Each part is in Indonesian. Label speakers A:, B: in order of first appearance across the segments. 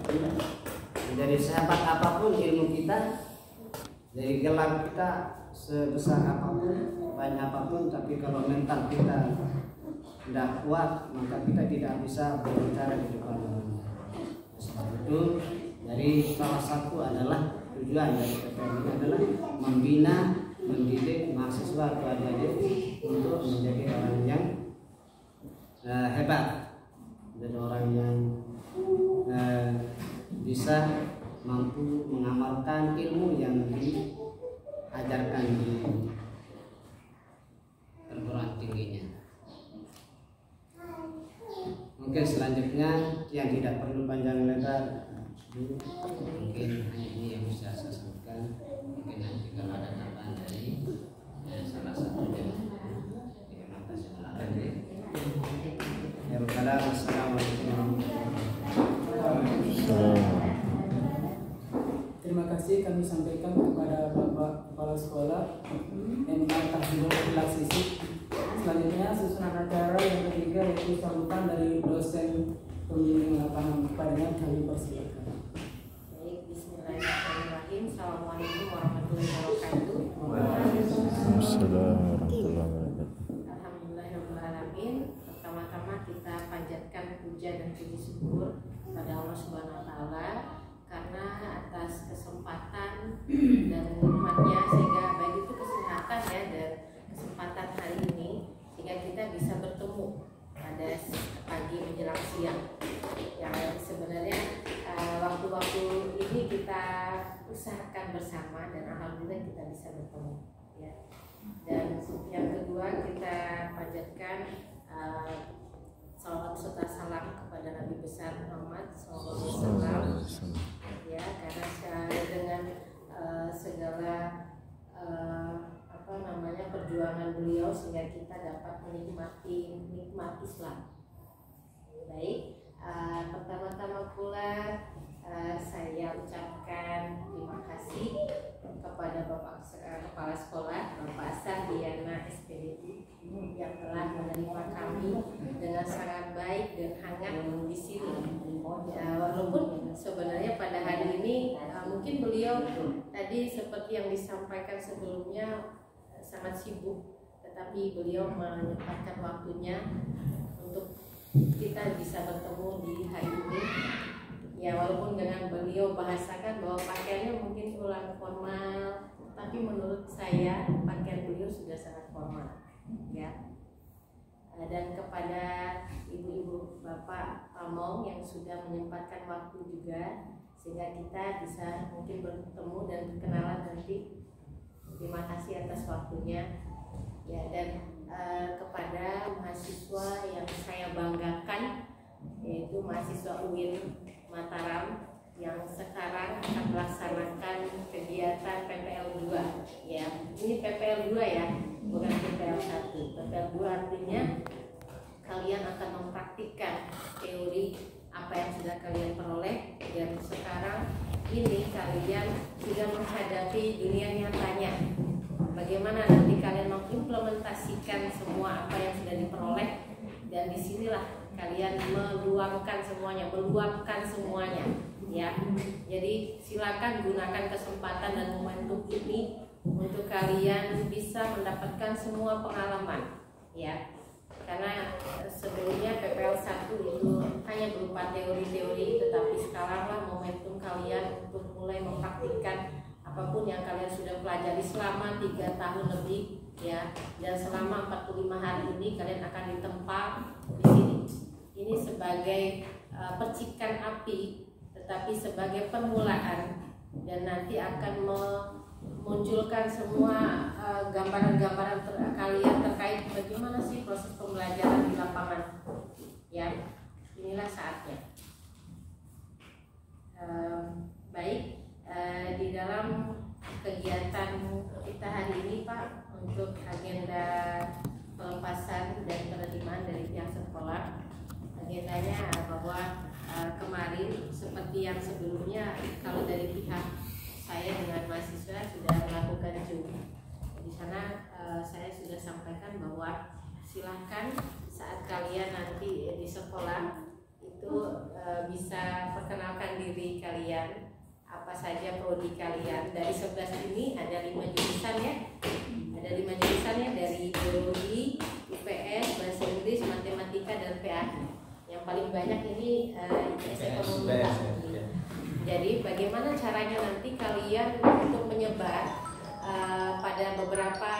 A: Dari sehebat apapun ilmu kita, dari gelar kita sebesar apapun, banyak apapun, tapi kalau mental kita tidak kuat, maka kita tidak bisa berbicara di depan orang. Sebab itu, dari salah satu adalah tujuan dari PPM ini adalah membina, mendidik mahasiswa atau adik-adik untuk menjadi orang yang hebat, dan orang yang bisa mampu mengamalkan ilmu yang diajarkan di perguruan tingginya. Mungkin selanjutnya yang tidak perlu panjang lebar, mungkin hanya ini yang bisa saya sampaikan. Mungkin nanti kalau ada tambahan dari salah satu dari terima kasih. Assalamualaikum warahmatullahi wabarakatuh.
B: Terima kasih kami sampaikan kepada Bapak Kepala Sekolah MA Tahfidul Akhlak Sisi. Selanjutnya susunan acara yang ketiga yaitu sambutan dari dosen pembimbing lapangan. Kepadanya kami persilakan.
C: Baik, bismillahirrahmanirrahim. Assalamualaikum warahmatullahi wabarakatuh.
D: Waalaikumsalam warahmatullahi wabarakatuh.
C: Alhamdulillahirrahmanirrahim. Pertama-tama kita panjatkan puja dan puji syukur pada Allah Subhanahu wa Ta'ala karena atas kesempatan dan nikmatnya, sehingga baik itu kesehatan ya, dan kesempatan hari ini sehingga kita bisa bertemu pada pagi menjelang siang. Yang sebenarnya waktu-waktu ini kita usahakan bersama dan alhamdulillah kita bisa bertemu ya. Dan yang kedua kita panjatkan salawat serta salam kepada Nabi besar Muhammad SAW ya, karena dengan segala perjuangan beliau sehingga kita dapat menikmati Islam. Baik, pertama-tama pula saya ucapkan terima kasih kepada Bapak Kepala Sekolah Bapak Sardiana SPDI yang telah menerima kami dengan sangat baik dan hangat di sini. Ya, walaupun sebenarnya pada hari ini mungkin beliau tadi seperti yang disampaikan sebelumnya sangat sibuk, tetapi beliau menyempatkan waktunya untuk kita bisa bertemu di hari ini. Ya, walaupun dengan beliau bahasakan bahwa pakaiannya mungkin kurang formal, tapi menurut saya pakaian beliau sudah sangat formal ya. Dan kepada ibu-ibu bapak pamong yang sudah menyempatkan waktu juga sehingga kita bisa mungkin bertemu dan berkenalan nanti. Terima kasih atas waktunya ya. Dan kepada mahasiswa yang saya banggakan, yaitu mahasiswa UIN Mataram yang sekarang akan melaksanakan kegiatan PPL 2 ya. Ini PPL 2 ya, bukan PPL 1. PPL 2 artinya kalian akan mempraktikkan teori apa yang sudah kalian peroleh, dan sekarang ini kalian sudah menghadapi dunia nyatanya. Bagaimana nanti kalian mengimplementasikan semua apa yang sudah diperoleh, dan disinilah kalian meluangkan semuanya ya. Jadi silakan gunakan kesempatan dan momentum ini untuk kalian bisa mendapatkan semua pengalaman ya. Karena sebelumnya PPL 1 itu hanya berupa teori-teori, tetapi sekaranglah momentum kalian untuk mulai mempraktikkan apapun yang kalian sudah pelajari selama 3 tahun lebih ya. Dan selama 45 hari ini kalian akan ditempa di sini. Ini sebagai percikan api, tetapi sebagai permulaan, dan nanti akan memunculkan semua gambaran-gambaran kalian terkait bagaimana sih proses pembelajaran di lapangan ya. Inilah saatnya. Baik, di dalam kegiatan kita hari ini Pak, untuk agenda pelepasan dan penerimaan dari pihak sekolah, agendanya bahwa kemarin seperti yang sebelumnya, kalau dari pihak saya dengan mahasiswa sudah melakukan Zoom. Di sana saya sudah sampaikan bahwa silahkan saat kalian nanti di sekolah itu bisa perkenalkan diri diri kalian, apa saja prodi kalian. Dari 11 ini ada 5 jurusan ya. Ada 5 jurusan ya, dari biologi, IPS, bahasa Inggris, matematika, dan PAI. Yang paling banyak ini IPS ekonomi. Jadi bagaimana caranya nanti kalian untuk menyebar pada beberapa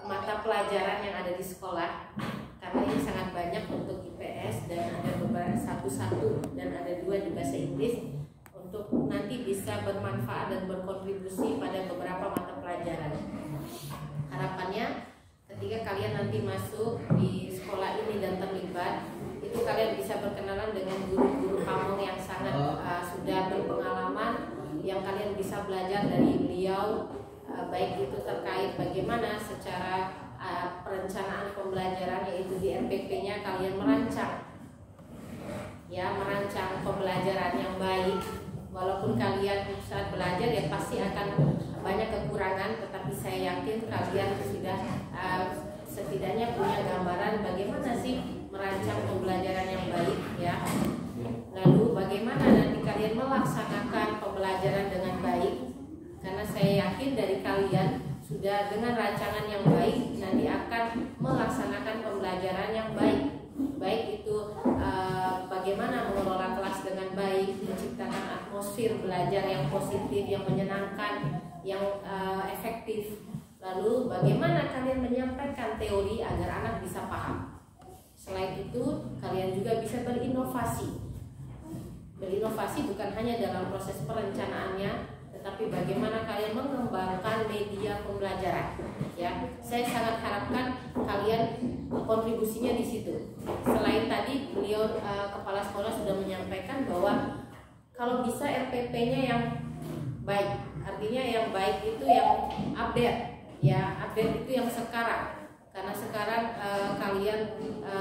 C: mata pelajaran yang ada di sekolah, karena ini sangat banyak untuk IPS dan ada beberapa satu dan ada 2 di bahasa Inggris, untuk nanti bisa bermanfaat dan berkontribusi pada beberapa mata pelajaran. Harapannya ketika kalian nanti masuk di sekolah ini dan terlibat, itu kalian bisa berkenalan dengan guru-guru pamong yang sangat sudah berpengalaman, yang kalian bisa belajar dari beliau, baik itu terkait bagaimana secara perencanaan pembelajaran, yaitu di RPP-nya kalian merancang pembelajaran yang baik. Walaupun kalian saat belajar ya pasti akan banyak kekurangan, tetapi saya yakin kalian sudah setidaknya punya gambaran bagaimana sih merancang pembelajaran yang baik ya. Lalu bagaimana nanti kalian melaksanakan pembelajaran dengan baik, karena saya yakin dari kalian sudah dengan rancangan yang baik nanti akan melaksanakan pembelajaran yang baik. Baik itu bagaimana mengelola kelas dengan baik, menciptakan atmosfer belajar yang positif, yang menyenangkan, yang efektif. Lalu bagaimana kalian menyampaikan teori agar anak bisa paham. Selain itu kalian juga bisa berinovasi. Berinovasi bukan hanya dalam proses perencanaannya, tetapi bagaimana kalian mengembangkan media pembelajaran. Ya, saya sangat harapkan kalian kontribusinya di situ. Selain tadi beliau kepala sekolah sudah menyampaikan bahwa kalau bisa RPP-nya yang baik, artinya yang baik itu yang update, ya update itu yang sekarang. Karena sekarang kalian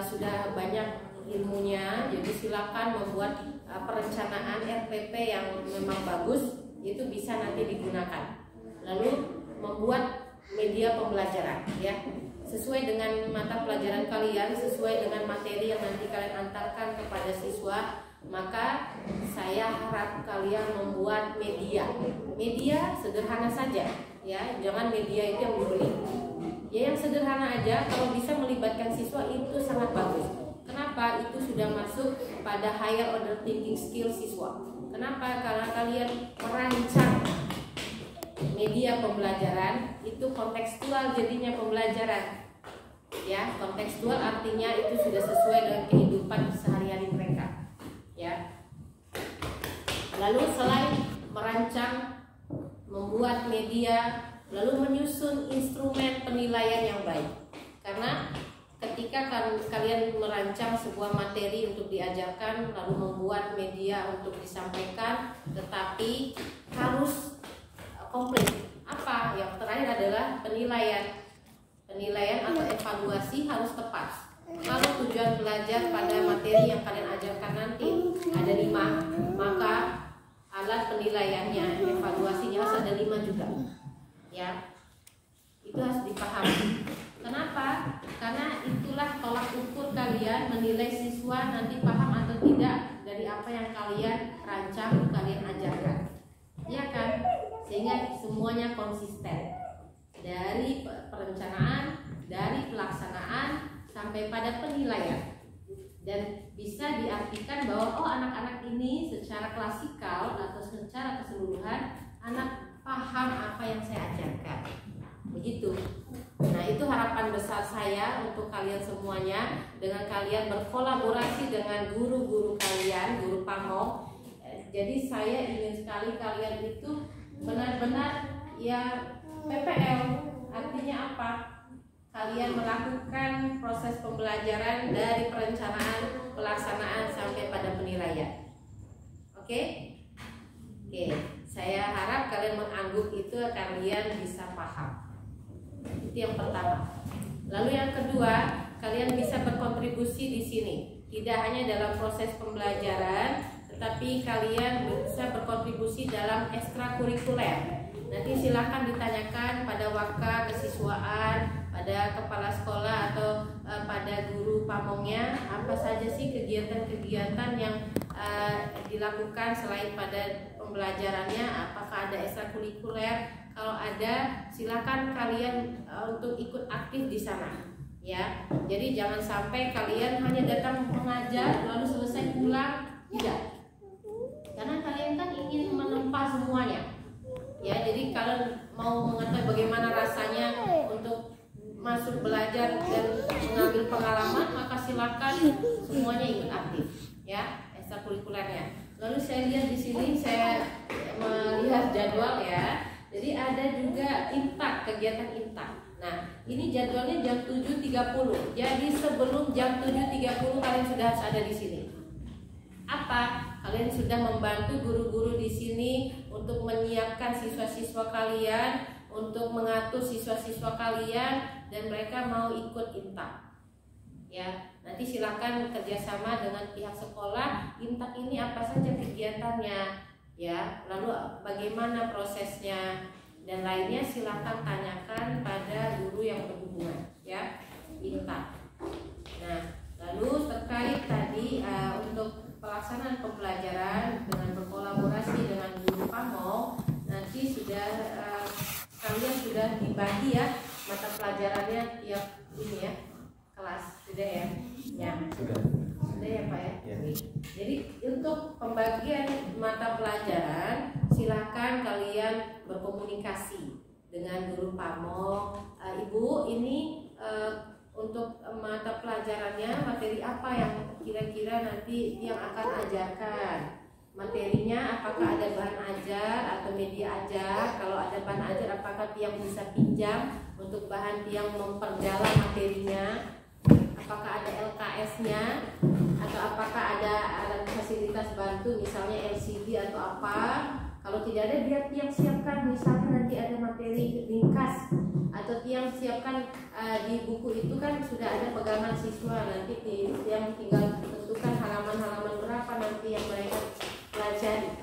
C: sudah banyak ilmunya, jadi silakan membuat perencanaan RPP yang memang bagus, itu bisa nanti digunakan. Lalu membuat media pembelajaran ya, sesuai dengan mata pelajaran kalian, sesuai dengan materi yang nanti kalian antarkan kepada siswa. Maka saya harap kalian membuat media sederhana saja ya, jangan media itu yang dibeli ya, yang sederhana aja. Kalau bisa melibatkan siswa itu sangat bagus. Kenapa? Itu sudah masuk pada higher order thinking skill siswa. Kenapa? Karena kalian merancang media pembelajaran itu kontekstual, jadinya pembelajaran ya. Kontekstual artinya itu sudah sesuai dengan kehidupan sehari-hari mereka ya. Lalu selain merancang, membuat media, lalu menyusun instrumen penilaian yang baik. Karena ketika kalian merancang sebuah materi untuk diajarkan, lalu membuat media untuk disampaikan, tetapi harus komplit. Apa? Yang terakhir adalah penilaian. Penilaian atau evaluasi harus tepat. Kalau tujuan belajar pada materi yang kalian ajarkan nanti ada 5, maka alat penilaiannya, evaluasinya harus ada 5 juga. Ya, itu harus dipahami. Kenapa? Karena itulah tolak ukur kalian menilai siswa nanti paham atau tidak dari apa yang kalian rancang, kalian ajarkan. Ya kan? Sehingga semuanya konsisten. Dari perencanaan, dari pelaksanaan sampai pada penilaian. Dan bisa diartikan bahwa anak-anak ini secara klasikal atau secara keseluruhan anak paham apa yang saya ajarkan. Begitu. Nah, itu harapan besar saya untuk kalian semuanya, dengan kalian berkolaborasi dengan guru-guru kalian, guru pamong. Jadi saya ingin sekali kalian itu benar-benar ya PPL. Artinya apa? Kalian melakukan proses pembelajaran dari perencanaan, pelaksanaan sampai pada penilaian. Oke? Oke. Saya harap kalian mengangguk itu kalian bisa paham. Itu yang pertama. Lalu yang kedua, kalian bisa berkontribusi di sini. Tidak hanya dalam proses pembelajaran, tetapi kalian bisa berkontribusi dalam ekstrakurikuler. Nanti silakan ditanyakan pada waka kesiswaan, pada kepala sekolah atau pada guru pamongnya, apa saja sih kegiatan-kegiatan yang dilakukan selain pada pembelajarannya? Apakah ada ekstrakurikuler? Kalau ada, silakan kalian untuk ikut aktif di sana. Ya, jadi jangan sampai kalian hanya datang mengajar lalu selesai pulang, tidak. Karena kalian kan ingin menempa semuanya. Ya, jadi kalian mau mengetahui bagaimana rasanya untuk masuk belajar dan mengambil pengalaman, maka silakan semuanya ikut aktif, ya, ekstrakurikulernya. Lalu saya lihat di sini, saya melihat jadwal ya. Jadi ada juga imtak, kegiatan imtak. Nah, ini jadwalnya jam 7.30. Jadi sebelum jam 7.30 kalian sudah harus ada di sini. Apa? Kalian sudah membantu guru-guru di sini untuk menyiapkan siswa-siswa kalian, untuk mengatur siswa-siswa kalian, dan mereka mau ikut imtak. Ya, nanti silakan kerjasama dengan pihak sekolah. Imtak ini apa saja kegiatannya? Ya, lalu bagaimana prosesnya? Dan lainnya silakan tanyakan pada guru yang berhubungan, ya, imtak. Nah, lalu terkait tadi untuk pelaksanaan pembelajaran dengan berkolaborasi dengan guru pamong, nanti sudah kalian sudah dibagi ya mata pelajarannya tiap ini ya kelas, sudah ya? Ya, sudah ya Pak ya. Ya. Jadi untuk pembagian mata pelajaran silakan kalian berkomunikasi dengan guru pamong. Ibu, ini untuk mata pelajarannya materi apa yang kira-kira nanti yang akan ajarkan? Materinya apakah ada bahan ajar atau media ajar? Kalau ada bahan ajar, apakah tiang bisa pinjam untuk bahan tiang memperdalam materinya? Apakah ada LKS-nya? Atau apakah ada alat fasilitas bantu misalnya LCD atau apa? Kalau tidak ada, biar tiang siapkan misalnya nanti ada materi ringkas, atau tiang siapkan di buku itu kan sudah ada pegangan siswa, nanti tiang tinggal tentukan halaman-halaman berapa nanti yang mereka pelajari,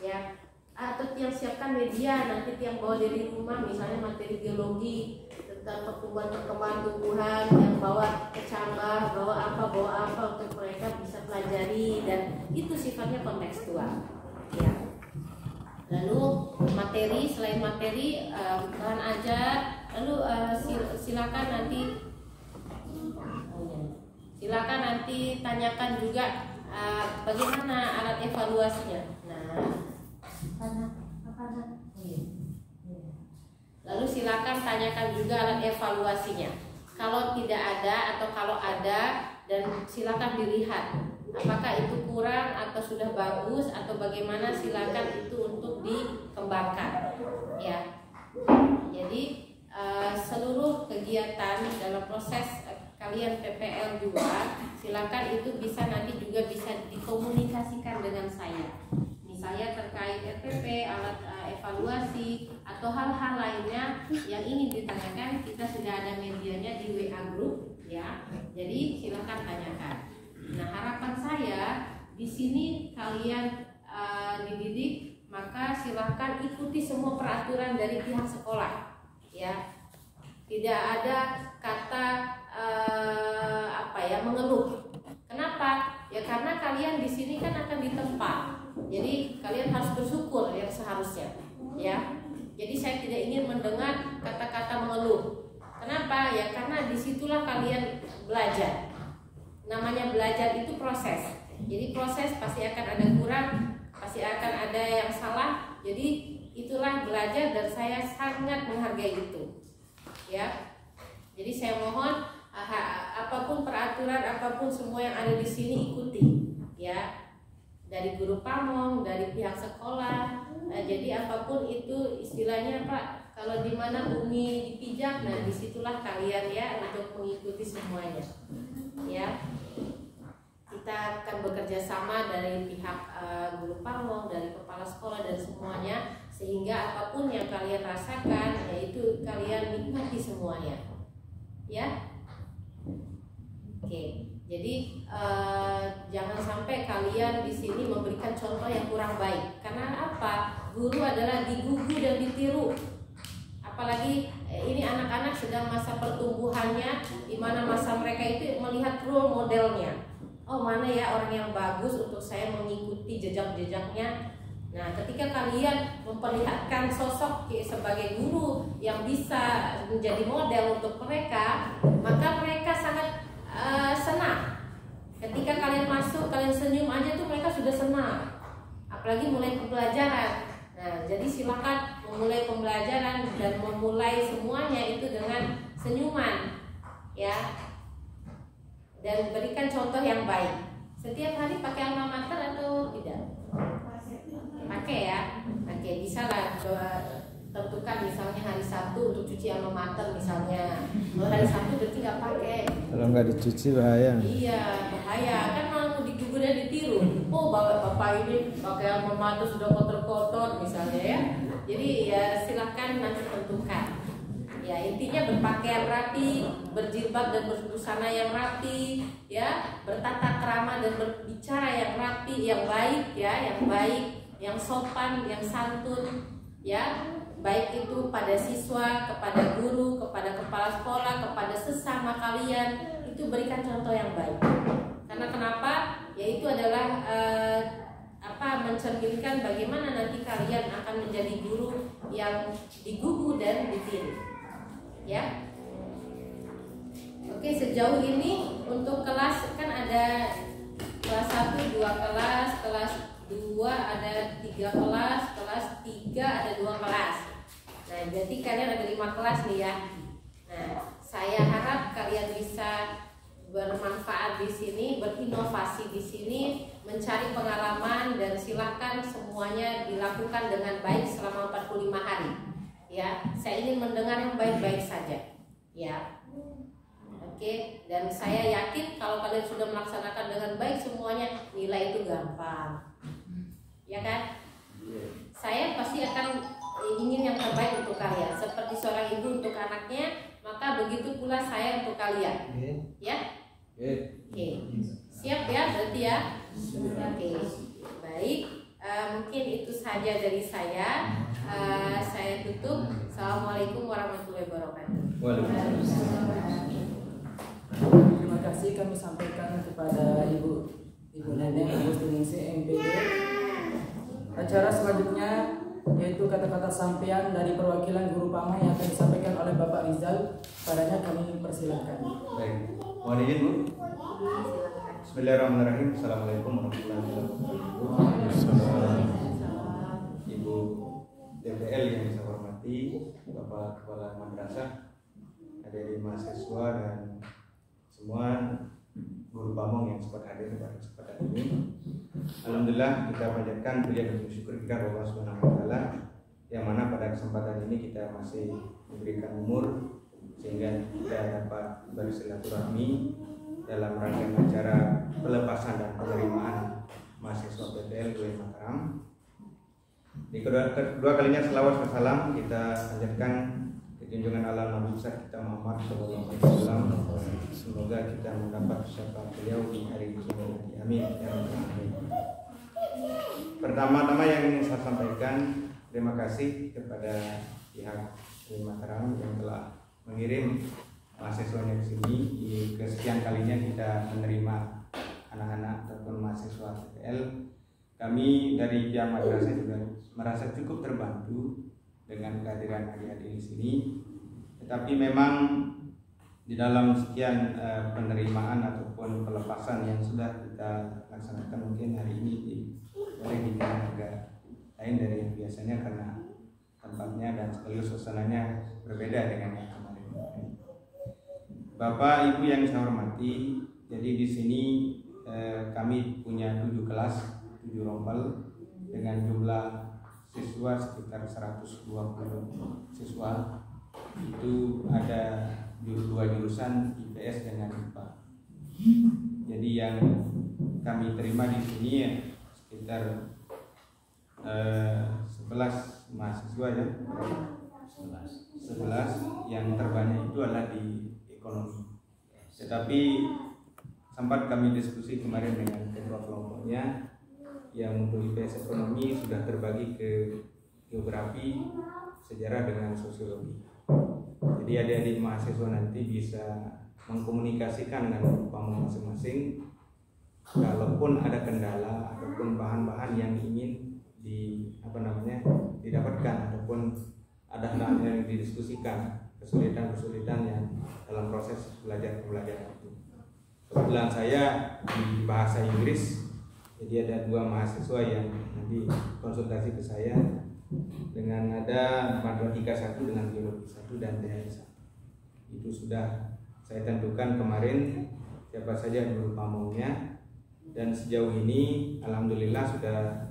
C: ya. Atau tiang siapkan media, nanti tiang bawa dari rumah misalnya materi biologi tentang perkembangan tumbuhan, yang bawa kecambah, bawa apa untuk mereka bisa pelajari, dan itu sifatnya kontekstual, ya. Lalu materi, selain materi bahan ajar, lalu silakan nanti tanyakan juga bagaimana alat evaluasinya. Lalu silakan tanyakan juga alat evaluasinya. Kalau tidak ada atau kalau ada, dan silakan dilihat apakah itu kurang atau sudah bagus atau bagaimana, silakan itu untuk dikembangkan, ya. Jadi seluruh kegiatan dalam proses kalian PPL 2 silakan itu bisa nanti juga bisa dikomunikasikan dengan saya. Misalnya terkait RPP, alat evaluasi atau hal-hal lainnya yang ingin ditanyakan, kita sudah ada medianya di WA group, ya. Jadi silakan tanyakan. Nah, harapan saya di sini kalian dididik, maka silakan ikuti semua peraturan dari pihak sekolah, ya. Tidak ada kata mengeluh. Kenapa? Ya karena kalian di sini kan akan ditempa. Jadi kalian harus bersyukur yang seharusnya, ya. Jadi saya tidak ingin mendengar kata-kata mengeluh. Kenapa? Ya karena disitulah kalian belajar. Namanya belajar itu proses. Jadi proses pasti akan ada kurang, pasti akan ada yang salah. Jadi itulah belajar, dan saya sangat menghargai itu, ya. Jadi saya mohon apapun peraturan, apapun semua yang ada di sini ikuti, ya. Dari guru pamong, dari pihak sekolah. Jadi apapun itu istilahnya Pak, kalau di mana bumi dipijak, nah disitulah kalian ya untuk mengikuti semuanya, ya. Kita akan bekerja sama dari pihak guru pamong, dari kepala sekolah dan semuanya, sehingga apapun yang kalian rasakan, yaitu kalian nikmati semuanya, ya. Oke. Jadi jangan sampai kalian di sini memberikan contoh yang kurang baik. Karena apa? Guru adalah digugu dan ditiru. Apalagi ini anak-anak sedang masa pertumbuhannya, di mana masa mereka itu melihat role modelnya. Oh, mana ya orang yang bagus untuk saya mengikuti jejak-jejaknya. Nah, ketika kalian memperlihatkan sosok sebagai guru yang bisa menjadi model untuk mereka, maka mereka sangat senang. Ketika kalian masuk, kalian senyum aja tuh mereka sudah senang. Apalagi mulai pembelajaran. Nah, jadi silakan memulai pembelajaran dan memulai semuanya itu dengan senyuman, ya. Dan berikan contoh yang baik. Setiap hari pakai alma mater atau tidak? Pakai ya, pakai. Bisa lah tentukan misalnya hari Sabtu untuk cuci alma mater misalnya. Kalau hari Sabtu berarti nggak pakai.
D: Kalau nggak dicuci bahaya.
C: Iya, bahaya. Kan mau digugurnya ditiru. Oh, bapak ini pakai alma mater sudah kotor-kotor misalnya ya. Jadi ya silakan nanti tentukan. Ya, intinya berpakaian rapi, berjilbab dan berbusana yang rapi, ya, bertata krama dan berbicara yang rapi, yang baik ya, yang baik, yang sopan, yang santun, ya, baik itu pada siswa, kepada guru, kepada kepala sekolah, kepada sesama kalian, itu berikan contoh yang baik. Karena kenapa? Yaitu adalah mencerminkan bagaimana nanti kalian akan menjadi guru yang digugu dan ditiru. Ya. Oke, sejauh ini untuk kelas kan ada kelas 1 2 kelas, kelas 2 ada 3 kelas, kelas 3 ada 2 kelas. Nah, berarti kalian ada 5 kelas nih ya. Nah, saya harap kalian bisa bermanfaat di sini, berinovasi di sini, mencari pengalaman, dan silakan semuanya dilakukan dengan baik selama 45 hari. Ya, saya ingin mendengar yang baik-baik saja. Ya. Oke, dan saya yakin kalau kalian sudah melaksanakan dengan baik semuanya, nilai itu gampang. Ya kan? Saya pasti akan ingin yang terbaik untuk kalian. Seperti seorang ibu untuk anaknya, maka begitu pula saya untuk kalian. Ya? Oke. Siap ya berarti ya? Oke. Baik, mungkin itu saja dari saya. Saya tutup. Assalamualaikum warahmatullahi wabarakatuh.
B: Terima kasih kami sampaikan kepada Ibu Neneng Agustiningsi MPD. Acara selanjutnya yaitu kata-kata sampaian dari perwakilan guru PAMA yang akan disampaikan oleh Bapak Rizal. Padanya kami persilahkan.
E: Baik, mohon izin Bu. Bismillahirrahmanirrahim. Assalamualaikum warahmatullahi wabarakatuh. Ibu DPL yang saya hormati, Bapak Kepala Madrasah, hadirin mahasiswa dan semua guru pamong yang sempat hadir pada kesempatan ini. Alhamdulillah kita panjatkan puja dan syukur kita kepada Allah Subhanahu wa taala yang mana pada kesempatan ini kita masih diberikan umur sehingga kita dapat bersilaturahmi dalam rangkaian acara pelepasan dan penerimaan mahasiswa PTL UIN Mataram. Di kedua kalinya selawat dan salam kita panjatkan junjungan Allah Nabi besar kita Muhammad SAW. Semoga kita mendapat syafaat beliau di hari kiamat. Amin ya rabbal alamin. Pertama-tama yang ingin saya sampaikan, terima kasih kepada pihak UIN Mataram yang telah mengirim mahasiswanya ke sini. Di kesekian kalinya kita menerima anak-anak ataupun mahasiswa PTL. Kami dari pihak madrasah juga merasa cukup terbantu dengan kehadiran adik-adik di sini. Tetapi memang di dalam sekian penerimaan ataupun pelepasan yang sudah kita laksanakan, mungkin hari ini boleh dikatakan agak lain dari yang biasanya karena tempatnya dan sekaligus suasananya berbeda dengan yang kemarin. Bapak Ibu yang saya hormati, jadi di sini kami punya 7 kelas, 7 rombel dengan jumlah siswa sekitar 120 siswa. Itu ada 2 jurusan IPS dengan IPA. Jadi yang kami terima di sini ya sekitar 11 mahasiswa ya. 11 yang terbanyak itu adalah di ekonomi. Tetapi sempat kami diskusi kemarin dengan ketua kelompoknya yang untuk IPS ekonomi sudah terbagi ke geografi, sejarah dengan sosiologi. Jadi adik-adik mahasiswa nanti bisa mengkomunikasikan dengan guru pamong masing-masing. Kalaupun ada kendala ataupun bahan-bahan yang ingin didapatkan ataupun ada hal yang didiskusikan, kesulitan-kesulitan yang dalam proses belajar pembelajaran itu. Kebetulan saya di bahasa Inggris, jadi ada 2 mahasiswa yang nanti konsultasi ke saya dengan ada matematika 1 dengan biologi 1 dan THI 1. Itu sudah saya tentukan kemarin siapa saja guru pamongnya, dan sejauh ini alhamdulillah sudah